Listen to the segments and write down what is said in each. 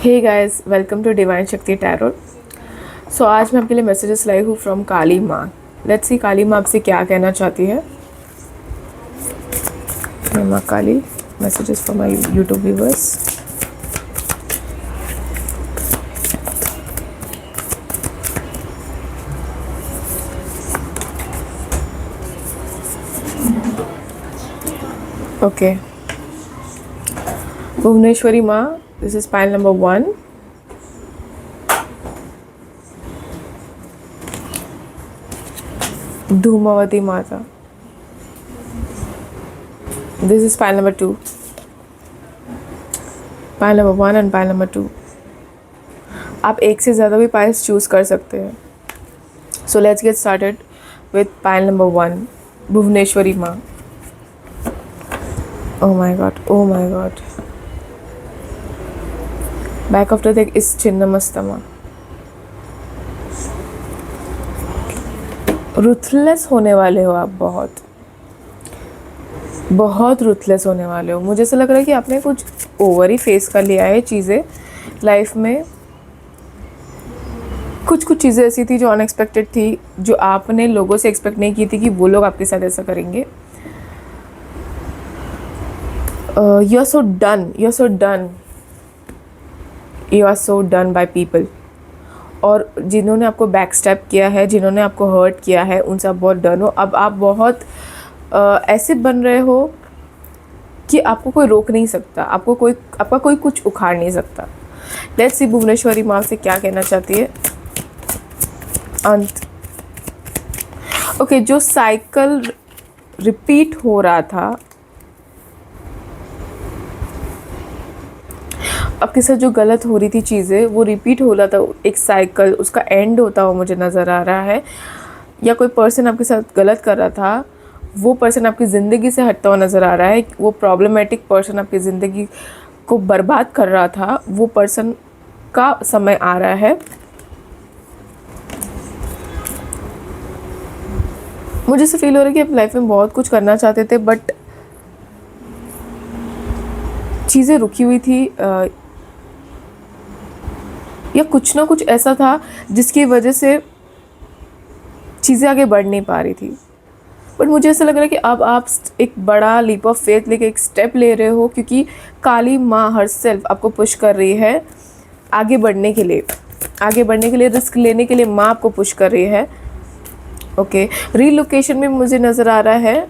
Hey guys, welcome to divine Shakti tarot. So आज मैं आपके लिए मैसेजेस लाई हूँ फ्रॉम काली माँ। लेट्स सी काली माँ आपसे क्या कहना चाहती है। माँ Kali, messages for my YouTube viewers. Okay, Bhuvaneshwari माँ, this is pile number 1। Dhumavati माता, this is pile number 2। Pile number 1 and pile number 2। आप एक से ज़्यादा भी पाइल्स चूज़ कर सकते हैं। So let's get started with pile number 1, Bhuvaneshwari माँ। Oh my god, oh my god. Back of the deck is Chinnamastama. Ruthless होने वाले हो आप, बहुत रुथलेस होने वाले हो। मुझे ऐसा लग रहा है कि आपने कुछ ओवर ही फेस कर लिया है चीज़ें लाइफ में। कुछ चीज़ें ऐसी थी जो अनएक्सपेक्टेड थी, जो आपने लोगों से एक्सपेक्ट नहीं की थी कि वो लोग आपके साथ ऐसा करेंगे। You are so done, you are so done by people. और जिन्होंने आपको बैक स्टेप किया है, जिन्होंने आपको हर्ट किया है, उनसे आप बहुत डन हो। अब आप बहुत ऐसे बन रहे हो कि आपको कोई रोक नहीं सकता, आपका कोई कुछ उखाड़ नहीं सकता। लेट्स सी भुवनेश्वरी माँ से क्या कहना चाहती है। अंत। ओके, जो साइकिल रिपीट हो रहा था, आपके साथ जो गलत हो रही थी चीज़ें, वो रिपीट हो रहा था। एक साइकिल, उसका एंड होता हुआ मुझे नज़र आ रहा है। या कोई पर्सन आपके साथ गलत कर रहा था, वो पर्सन आपकी ज़िंदगी से हटता हुआ नज़र आ रहा है। वो प्रॉब्लमेटिक पर्सन आपकी ज़िंदगी को बर्बाद कर रहा था, वो पर्सन का समय आ रहा है। मुझे ऐसा फील हो रहा है कि आप लाइफ में बहुत कुछ करना चाहते थे, बट चीज़ें रुकी हुई थी, या कुछ ना कुछ ऐसा था जिसकी वजह से चीज़ें आगे बढ़ नहीं पा रही थी। बट मुझे ऐसा लग रहा है कि अब आप एक बड़ा लीप ऑफ फेथ लेके एक स्टेप ले रहे हो, क्योंकि काली माँ हर सेल्फ आपको पुश कर रही है आगे बढ़ने के लिए, रिस्क लेने के लिए। माँ आपको पुश कर रही है। ओके, रीलोकेशन में मुझे नज़र आ रहा है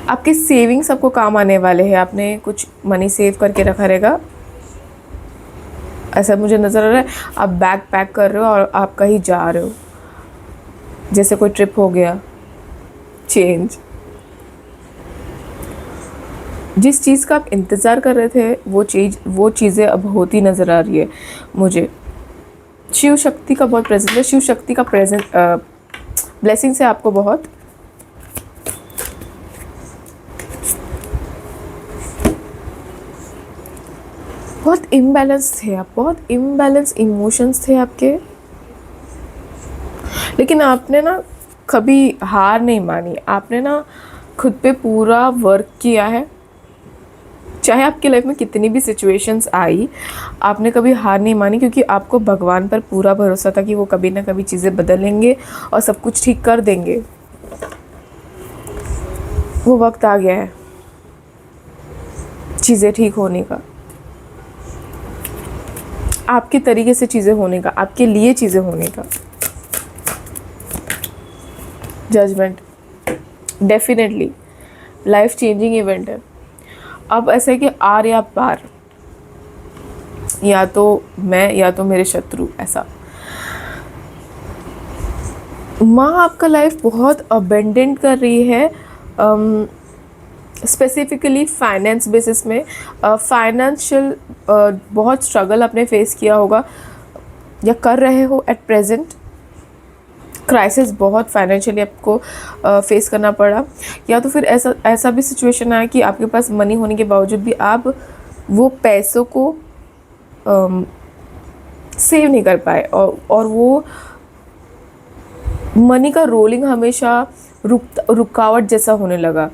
आपके सेविंग्स आपको काम आने वाले हैं। आपने कुछ मनी सेव करके रखा रहेगा, ऐसा मुझे नज़र आ रहा है। आप बैग पैक कर रहे हो और आप कहीं जा रहे हो, जैसे कोई ट्रिप हो गया, चेंज। जिस चीज़ का आप इंतज़ार कर रहे थे, वो चीज़ें अब होती नज़र आ रही है मुझे। शिव शक्ति का बहुत प्रेजेंस है, शिव शक्ति का ब्लेसिंग है आपको बहुत। बहुत इम्बैलेंस थे आप, बहुत इम्बैलेंस इमोशंस थे आपके। लेकिन आपने ना कभी हार नहीं मानी। आपने ना खुद पे पूरा वर्क किया है। चाहे आपकी लाइफ में कितनी भी सिचुएशंस आई, आपने कभी हार नहीं मानी, क्योंकि आपको भगवान पर पूरा भरोसा था कि वो कभी ना कभी चीज़ें बदलेंगे और सब कुछ ठीक कर देंगे। वो वक्त आ गया है चीज़ें ठीक होने का, आपके तरीके से चीज़ें होने का, आपके लिए चीज़ें होने का। Judgement definitely life changing event है। अब ऐसा है कि आर या पार, या तो मैं या तो मेरे शत्रु, ऐसा। माँ आपका लाइफ बहुत अबेंडेंट कर रही है, स्पेसिफिकली फाइनेंस बेसिस में। फाइनेंशियल बहुत स्ट्रगल आपने फेस किया होगा या कर रहे हो एट प्रेजेंट। क्राइसिस बहुत फाइनेंशियली आपको फेस करना पड़ा, या तो फिर ऐसा भी सिचुएशन आया कि आपके पास मनी होने के बावजूद भी आप वो पैसों को सेव नहीं कर पाए, और वो मनी का रोलिंग हमेशा रुकावट जैसा होने लगा।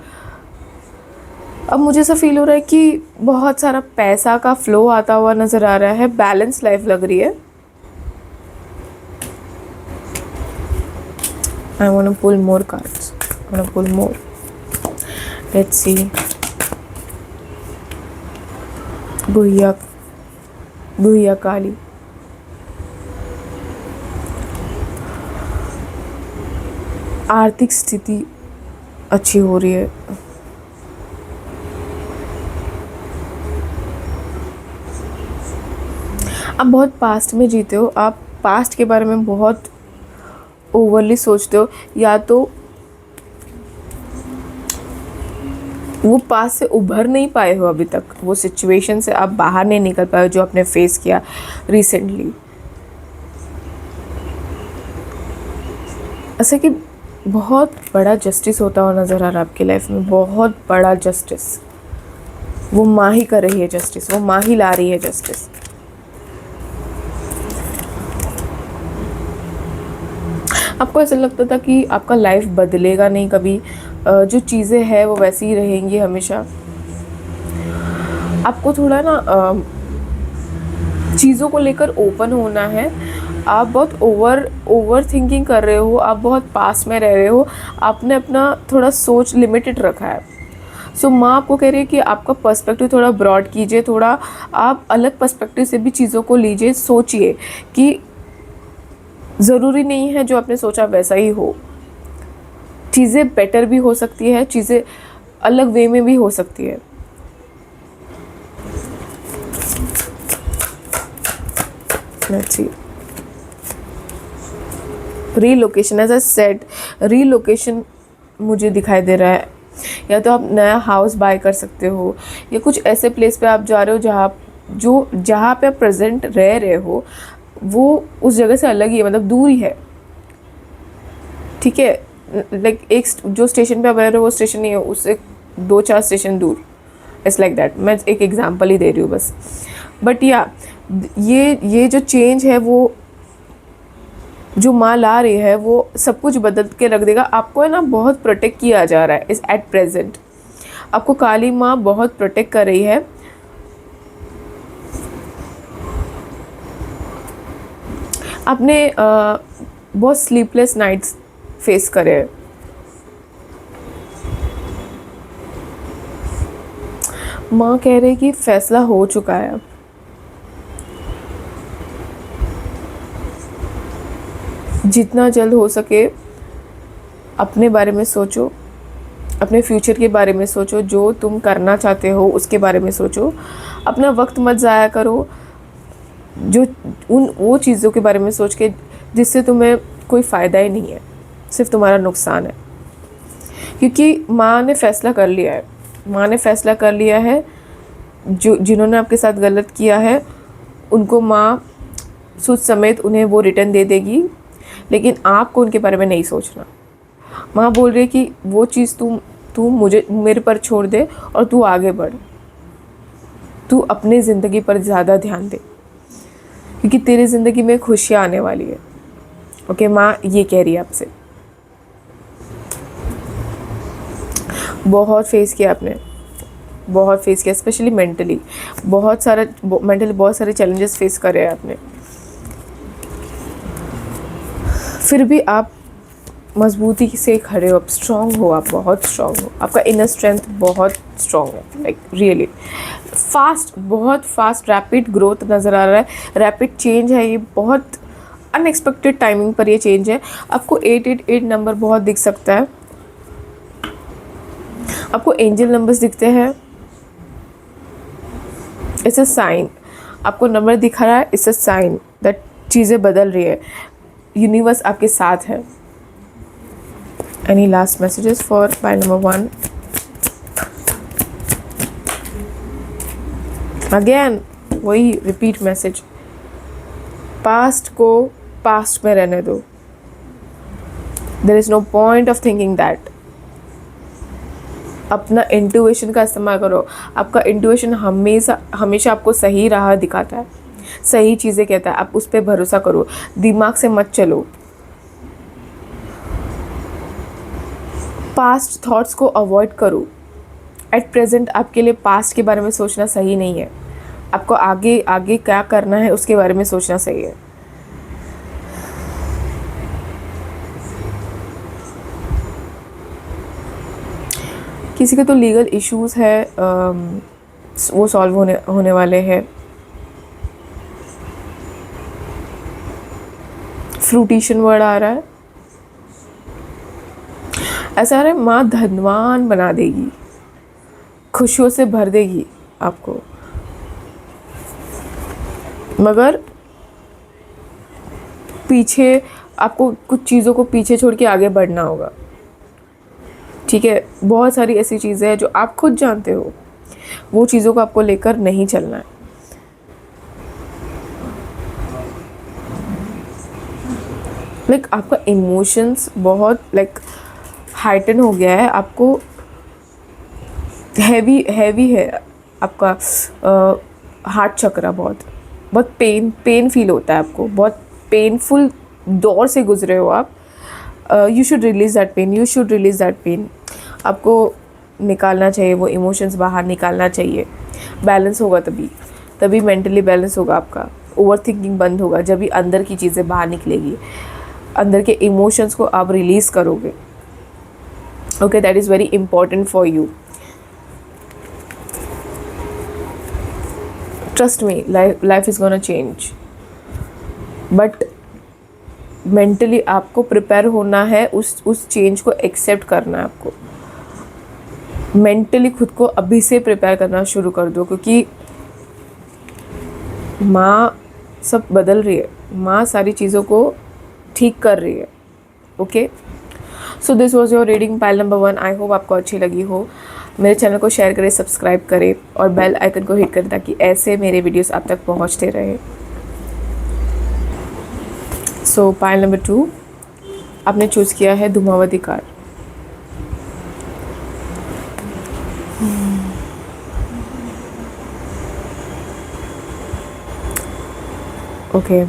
अब मुझे ऐसा फील हो रहा है कि बहुत सारा पैसा का फ्लो आता हुआ नज़र आ रहा है, बैलेंस लाइफ लग रही है। I want to pull more cards. I want to pull more. Let's see. गुहिया गुहिया काली। आर्थिक स्थिति अच्छी हो रही है। आप बहुत पास्ट में जीते हो, आप पास्ट के बारे में बहुत ओवरली सोचते हो, या तो वो पास्ट से उभर नहीं पाए हो अभी तक, वो सिचुएशन से आप बाहर नहीं निकल पाए हो जो आपने फेस किया रिसेंटली। ऐसा कि बहुत बड़ा जस्टिस होता हुआ नज़र आ रहा है आपकी लाइफ में, बहुत बड़ा जस्टिस। वो माँ ही कर रही है जस्टिस, वो माँ ही ला रही है जस्टिस। आपको ऐसा लगता था कि आपका लाइफ बदलेगा नहीं कभी, जो चीज़ें हैं वो वैसी ही रहेंगी हमेशा। आपको थोड़ा ना चीज़ों को लेकर ओपन होना है। आप बहुत ओवर थिंकिंग कर रहे हो, आप बहुत पास में रह रहे हो, आपने अपना थोड़ा सोच लिमिटेड रखा है। सो माँ आपको कह रही है कि आपका पर्सपेक्टिव थोड़ा ब्रॉड कीजिए, थोड़ा आप अलग पर्सपेक्टिव से भी चीज़ों को लीजिए, सोचिए कि ज़रूरी नहीं है जो आपने सोचा वैसा ही हो। चीज़ें बेटर भी हो सकती है, चीज़ें अलग वे में भी हो सकती है। Let's see. Relocation, as I said, relocation मुझे दिखाई दे रहा है। या तो आप नया हाउस बाय कर सकते हो, या कुछ ऐसे प्लेस पे आप जा रहे हो जहाँ पे आप प्रेजेंट रह रहे हो वो उस जगह से अलग ही है, मतलब दूर ही है। ठीक है, लाइक एक जो स्टेशन पे आप रह रहे हो वो स्टेशन नहीं है, उससे 2-4 स्टेशन दूर। It's like that. मैं एक एग्जांपल ही दे रही हूँ बस। बट या ये जो चेंज है, वो जो माँ ला रही है वो सब कुछ बदल के रख देगा। आपको है ना बहुत प्रोटेक्ट किया जा रहा है इस एट प्रेजेंट। आपको काली माँ बहुत प्रोटेक्ट कर रही है। आपने बहुत स्लीपलेस नाइट्स फेस करे हैं। माँ कह रही कि फैसला हो चुका है। जितना जल्द हो सके अपने बारे में सोचो, अपने फ्यूचर के बारे में सोचो, जो तुम करना चाहते हो उसके बारे में सोचो। अपना वक्त मत ज़ाया करो जो वो चीज़ों के बारे में सोच के जिससे तुम्हें कोई फ़ायदा ही नहीं है, सिर्फ तुम्हारा नुकसान है। क्योंकि माँ ने फ़ैसला कर लिया है, माँ ने फ़ैसला कर लिया है। जिन्होंने आपके साथ गलत किया है उनको माँ सूद समेत उन्हें वो रिटर्न दे देगी, लेकिन आपको उनके बारे में नहीं सोचना। माँ बोल रही है कि वो चीज़ तू मेरे पर छोड़ दे और तू आगे बढ़, तू अपनी ज़िंदगी पर ज़्यादा ध्यान दे, क्योंकि तेरी ज़िंदगी में खुशियाँ आने वाली है। ओके, माँ ये कह रही है आपसे। बहुत फेस किया आपने, बहुत फेस किया, स्पेशली मेंटली बहुत सारे चैलेंजेस फेस करे हैं आपने। फिर भी आप मजबूती से खड़े हो, आप स्ट्रॉन्ग हो, आप बहुत स्ट्रॉन्ग हो। आपका इनर स्ट्रेंथ बहुत स्ट्रॉन्ग है, लाइक रियली बहुत फास्ट रैपिड ग्रोथ नज़र आ रहा है, रैपिड चेंज है ये, बहुत अनएक्सपेक्टेड टाइमिंग पर ये चेंज है। आपको 888 नंबर बहुत दिख सकता है, आपको एंजल नंबर्स दिखते हैं। इट्स अ साइन, आपको नंबर दिखा रहा है, इट्स अ साइन दैट चीज़ें बदल रही है, यूनिवर्स आपके साथ है। Any last messages for pile number 1? Again वही रिपीट मैसेज, पास्ट को पास्ट में रहने दो। There is no point of thinking that. अपना इंट्यूशन का इस्तेमाल करो। आपका इंट्यूशन हमेशा आपको सही राह दिखाता है, सही चीज़ें कहता है, आप उस पर भरोसा करो, दिमाग से मत चलो। पास्ट थॉट्स को अवॉइड करो, एट प्रेजेंट आपके लिए पास्ट के बारे में सोचना सही नहीं है, आपको आगे आगे क्या करना है उसके बारे में सोचना सही है। किसी के तो लीगल इश्यूज है, वो सॉल्व होने वाले हैं। फ्रूटिशन वर्ड आ रहा है, ऐसा आ रहा है माँ धनवान बना देगी, खुशियों से भर देगी आपको, मगर पीछे आपको कुछ चीज़ों को पीछे छोड़ के आगे बढ़ना होगा। ठीक है, बहुत सारी ऐसी चीज़ें हैं जो आप खुद जानते हो, वो चीज़ों को आपको लेकर नहीं चलना है। लाइक आपका इमोशंस बहुत हाइटन हो गया है, आपको हैवी है आपका हार्ट चक्रा, बहुत पेन फील होता है आपको, बहुत पेनफुल दौर से गुजरे हो आप। You should release that pain, आपको निकालना चाहिए, वो इमोशंस बाहर निकालना चाहिए। बैलेंस होगा तभी मेंटली बैलेंस होगा आपका, ओवर थिंकिंग बंद होगा जब भी अंदर की चीज़ें बाहर निकलेगी, अंदर के इमोशंस को आप रिलीज़ करोगे। Okay, that is very important for you. Trust me, life is gonna change, but mentally आपको प्रिपेयर होना है, उस चेंज को एक्सेप्ट करना है आपको। मेंटली खुद को अभी से प्रिपेयर करना शुरू कर दो, क्योंकि माँ सब बदल रही है, माँ सारी चीज़ों को ठीक कर रही है। Okay, so this was your reading pile number 1। I hope आपको अच्छी लगी हो। मेरे चैनल को शेयर करें, सब्सक्राइब करें और बेल आइकन को हिट करें ताकि ऐसे मेरे वीडियोस आप तक पहुंचते रहे। सो पाइल नंबर 2 आपने चूज़ किया है धूमावती कार। ओके,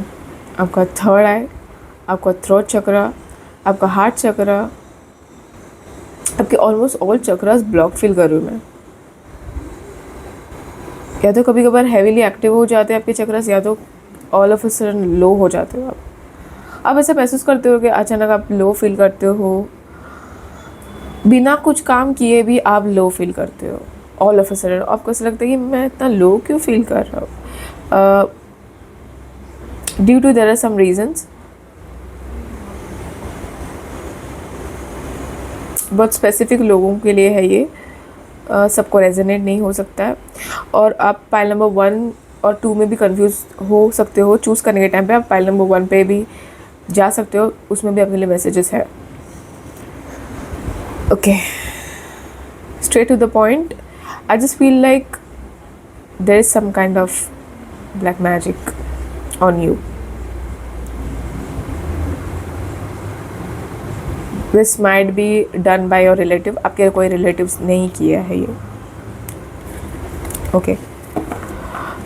आपका थर्ड आई, आपका थ्रोट चक्रा, आपका हार्ट चक्रा, आपके almost all chakras block feel कर रही हूँ मैं। या तो कभी कभार हैवीली एक्टिव हो जाते हैं आपके चक्रास, या तो ऑल ऑफ अ सडन लो हो जाते हो आप ऐसा महसूस करते हो कि अचानक आप लो फील करते हो, बिना कुछ काम किए भी आप लो फील करते हो। ऑल ऑफ अ सडन आपको ऐसा लगता है कि मैं इतना लो क्यों फील कर रहा हूँ। Due to there are some reasons, बहुत स्पेसिफिक लोगों के लिए है ये, सबको रेजोनेट नहीं हो सकता है। और आप पाइल नंबर 1 और 2 में भी कंफ्यूज हो सकते हो। चूज़ करने के टाइम पे आप पाइल नंबर 1 पे भी जा सकते हो, उसमें भी आपके लिए मैसेजेस है। Okay, straight to the point, I just feel like there is some kind of black magic on you. This might be done by your relative, आपके कोई रिलेटिव्स नहीं किया है ये। ओके,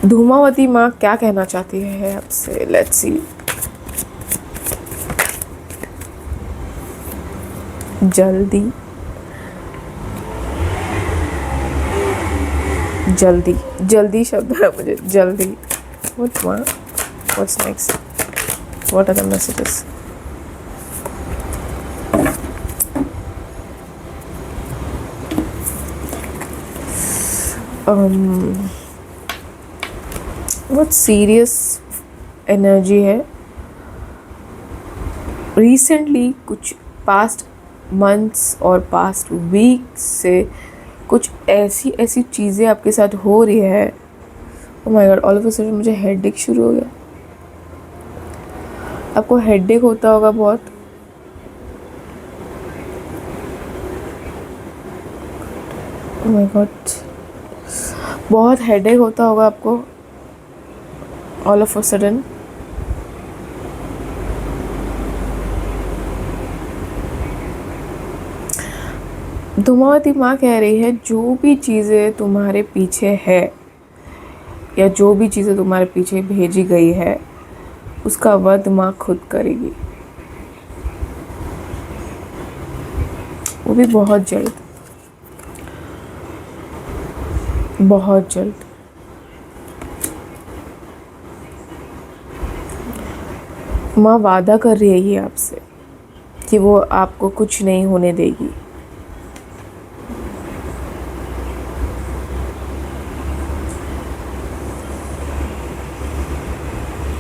धूमावती माँ क्या कहना चाहती है आपसे, लेट्स सी। जल्दी जल्दी जल्दी शब्द है मुझे, जल्दी। व्हाट माँ, what's next, what are the messages? बहुत सीरियस एनर्जी है। रिसेंटली कुछ पास्ट मंथ्स और पास्ट वीक्स से कुछ ऐसी चीज़ें आपके साथ हो रही है। Oh my God, all of a sudden मुझे हेडेक शुरू हो गया। आपको हेडेक होता होगा बहुत, ओह माय गॉड, बहुत हेडेक होता होगा आपको all of a sudden. Dhumavati माँ कह रही है जो भी चीज़ें तुम्हारे पीछे है या जो भी चीज़ें तुम्हारे पीछे भेजी गई है उसका वध माँ खुद करेगी, वो भी बहुत जल्द। बहुत जल्द। माँ वादा कर रही है आपसे कि वो आपको कुछ नहीं होने देगी।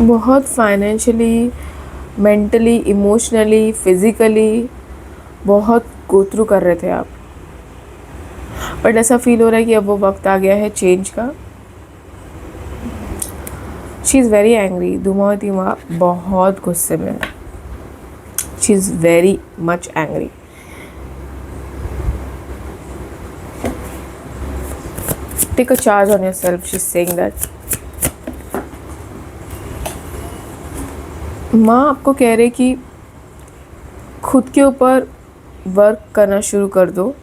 बहुत फाइनेंशियली, मेंटली, इमोशनली, फिज़िकली बहुत गो थ्रू कर रहे थे आप, बट ऐसा फील हो रहा है कि अब वो वक्त आ गया है चेंज का। She is very angry. Dhumavati माँ बहुत गुस्से में है। She is very much angry. Take a charge on yourself, she is saying that. माँ आपको कह रहे कि खुद के ऊपर वर्क करना शुरू कर दो।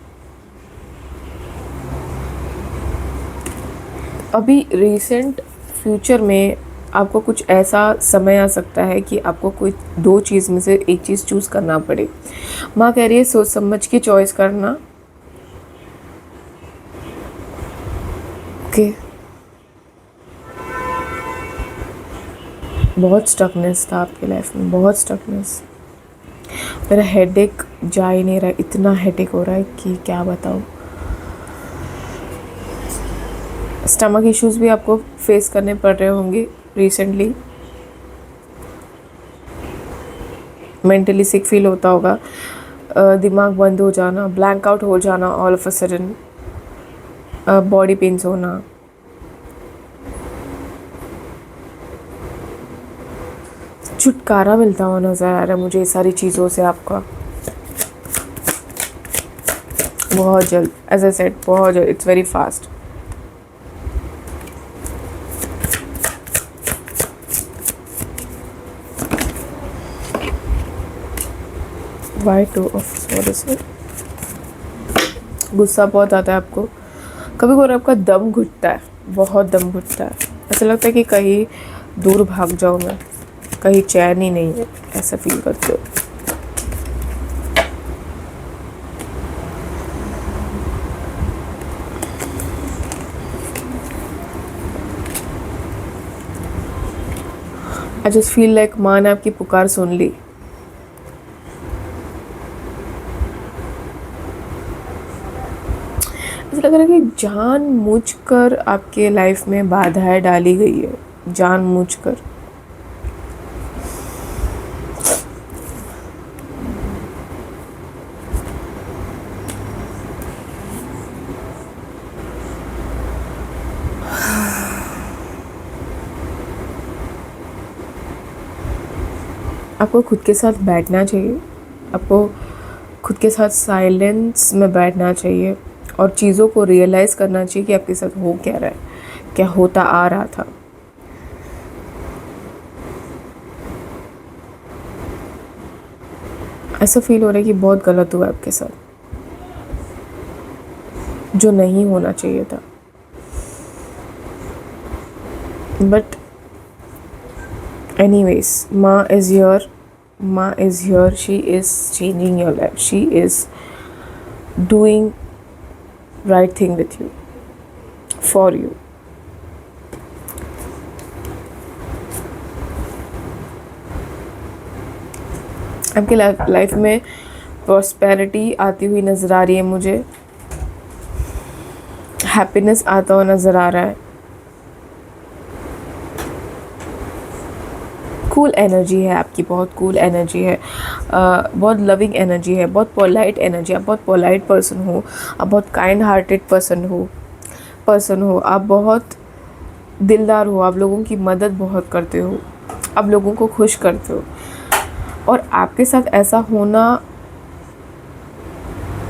अभी रिसेंट फ्यूचर में आपको कुछ ऐसा समय आ सकता है कि आपको कोई दो चीज़ में से एक चीज़ चूज़ करना पड़े। माँ कह रही है सोच समझ के चॉइस करना। ओके। बहुत स्टकनेस था आपकी लाइफ में, बहुत स्टकनेस। मेरा हेडेक जा ही नहीं रहा है, इतना हेडेक हो रहा है कि क्या बताऊँ। स्टमक इश्यूज भी आपको फेस करने पड़ रहे होंगे रिसेंटली। मेंटली सिक फील होता होगा, दिमाग बंद हो जाना, ब्लैंक आउट हो जाना all of a sudden, body pens होना। छुटकारा मिलता हुआ नज़र आ रहा है मुझे ये सारी चीज़ों से आपका, बहुत जल्द। एज आई सेड, बहुत जल्द, it's very fast. Why two of swords. गुस्सा बहुत आता है आपको, कभी कभी आपका दम घुटता है, बहुत दम घुटता है। ऐसा लगता है कि कहीं दूर भाग जाऊँ मैं, कहीं चैन ही नहीं है, ऐसा फील करते हो। आई जस्ट फील लाइक माँ ने आपकी पुकार सुन ली। ऐसा लग रहा है कि जानबूझकर आपके लाइफ में बाधाएं डाली गई है, जानबूझकर। आपको खुद के साथ बैठना चाहिए, आपको खुद के साथ साइलेंस में बैठना चाहिए और चीज़ों को रियलाइज़ करना चाहिए कि आपके साथ हो क्या रहा है, क्या होता आ रहा था। ऐसा फील हो रहा है कि बहुत गलत हुआ आपके साथ, जो नहीं होना चाहिए था। But anyways, Ma is here. Ma is here. She is changing your life. She is doing right thing with you, for you. आपके लाइफ में प्रॉस्पेरिटी आती हुई नज़र आ रही है मुझे, हैप्पीनेस आता हुआ नज़र आ रहा है। कूल एनर्जी है आपकी, बहुत कूल एनर्जी है, बहुत लविंग एनर्जी है, बहुत पोलाइट एनर्जी। आप बहुत पोलाइट पर्सन हो, आप बहुत काइंड हार्टेड पर्सन हो, आप बहुत दिलदार हो, आप लोगों की मदद बहुत करते हो, आप लोगों को खुश करते हो। और आपके साथ ऐसा होना,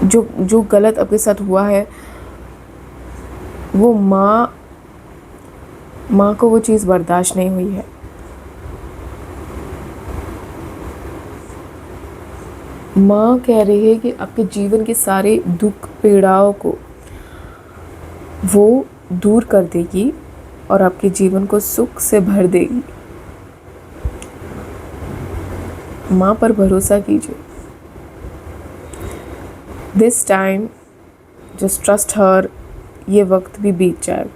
जो गलत आपके साथ हुआ है, वो माँ को वो चीज़ बर्दाश्त नहीं हुई है। माँ कह रही है कि आपके जीवन के सारे दुख पीड़ाओं को वो दूर कर देगी और आपके जीवन को सुख से भर देगी। माँ पर भरोसा कीजिए। This time just trust her, ये वक्त भी बीत जाएगा।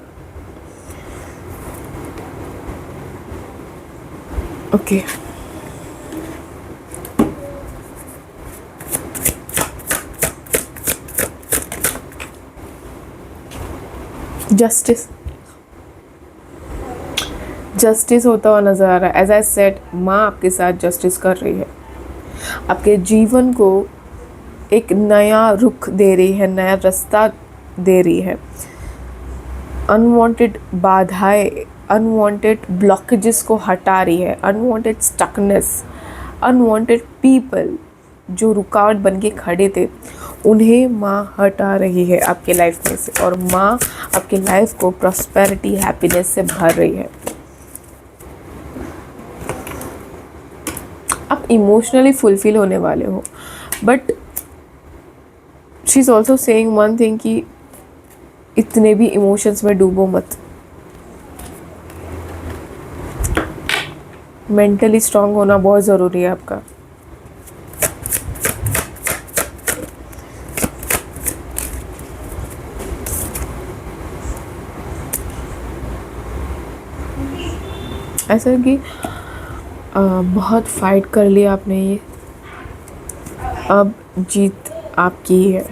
ओके जस्टिस होता हुआ नज़र आ रहा है। एज आई सेड, माँ आपके साथ जस्टिस कर रही है, आपके जीवन को एक नया रुख दे रही है, नया रास्ता दे रही है। अनवांटेड बाधाएं, अनवांटेड ब्लॉकेजेस को हटा रही है, अनवांटेड स्टकनेस, अनवांटेड पीपल जो रुकावट बन के खड़े थे उन्हें माँ हटा रही है आपके लाइफ में से, और माँ आपके लाइफ को प्रॉस्पेरिटी, हैप्पीनेस से भर रही है। आप इमोशनली फुलफिल होने वाले हो, but she is also saying one thing कि इतने भी इमोशंस में डूबो मत। मेंटली स्ट्रांग होना बहुत ज़रूरी है आपका। ऐसा कि बहुत फाइट कर लिया आपने, ये अब जीत आपकी ही है।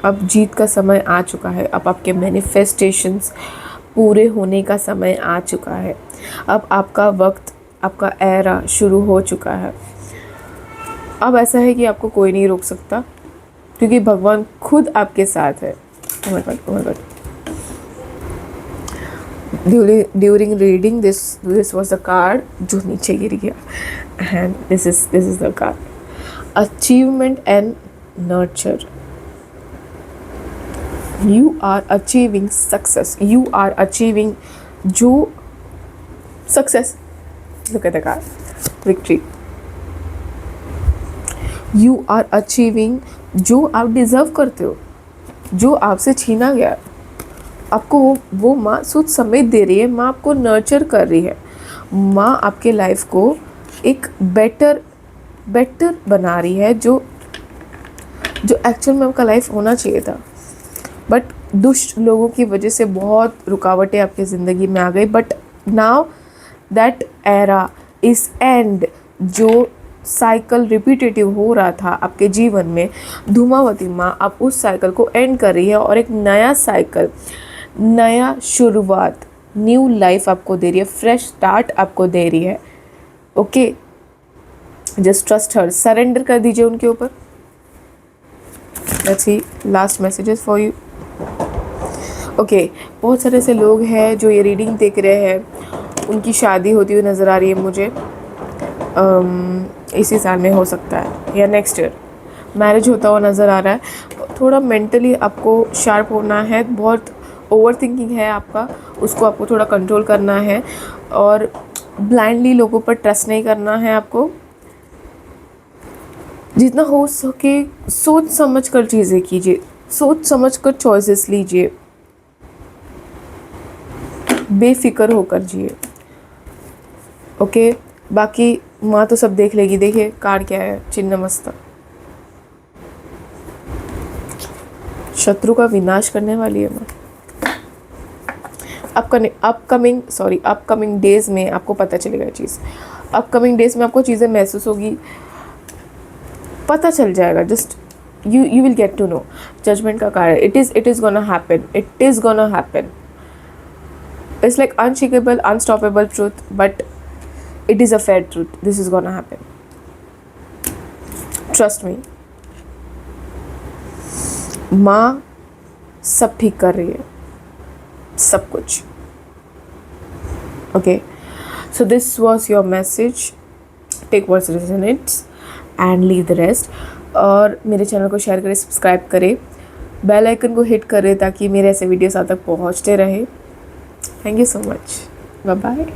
अब जीत का समय आ चुका है। अब आपके मैनिफेस्टेशंस पूरे होने का समय आ चुका है। अब आपका वक्त, आपका एरा शुरू हो चुका है। अब ऐसा है कि आपको कोई नहीं रोक सकता, क्योंकि भगवान खुद आपके साथ है। Oh my God, oh my God. During reading this was the card जो नीचे गिर गया, and this is the card, achievement and nurture. You are achieving success. You are achieving जो success. Look at the card, victory. You are achieving जो आप deserve करते हो, जो आपसे छीना गया, आपको वो माँ सोच समेत दे रही है। माँ आपको नर्चर कर रही है। माँ आपके लाइफ को एक बेटर बना रही है, जो एक्चुअल में आपका लाइफ होना चाहिए था। बट दुष्ट लोगों की वजह से बहुत रुकावटें आपकी ज़िंदगी में आ गई। But now that era is and. जो साइकिल रिपीटेटिव हो रहा था आपके जीवन में, धूमावती माँ अब उस साइकिल को एंड कर रही है, और एक नया साइकिल, नया शुरुआत, न्यू लाइफ आपको दे रही है, फ्रेश स्टार्ट आपको दे रही है। Okay, just trust her, surrender कर दीजिए उनके ऊपर। Let's see last messages for you. Okay, बहुत सारे ऐसे लोग हैं जो ये रीडिंग देख रहे हैं, उनकी शादी होती हुई नज़र आ रही है मुझे। इसी साल में हो सकता है या नेक्स्ट ईयर मैरिज होता हुआ नज़र आ रहा है। थोड़ा मेंटली आपको शार्प होना है, बहुत ओवर थिंकिंग है आपका, उसको आपको थोड़ा कंट्रोल करना है, और ब्लाइंडली लोगों पर ट्रस्ट नहीं करना है आपको। जितना हो सके सोच समझ कर चीज़ें कीजिए, सोच समझ कर चॉइसेस लीजिए, बेफिक्र होकर जिए। ओके, बाकी माँ तो सब देख लेगी। देखिए कार्ड क्या है, चिन्ह मस्तक, शत्रु का विनाश करने वाली है माँ। अपकमिंग डेज में आपको पता चलेगा ये चीज़। अपकमिंग डेज में आपको चीज़ें महसूस होगी, पता चल जाएगा। Just you will get to know. Judgement का card, it is gonna happen, it is gonna happen. It's like unshakeable, unstoppable truth, but it is a fair truth. This is gonna happen. Trust me. माँ सब ठीक कर रही है, सब कुछ। Okay. So this was your message. Take what resonates and leave the rest. और मेरे चैनल को शेयर करें, सब्सक्राइब करें, बेल आइकन को हिट करें ताकि मेरे ऐसे वीडियोस आप तक पहुँचते रहे। Thank you so much. Bye bye.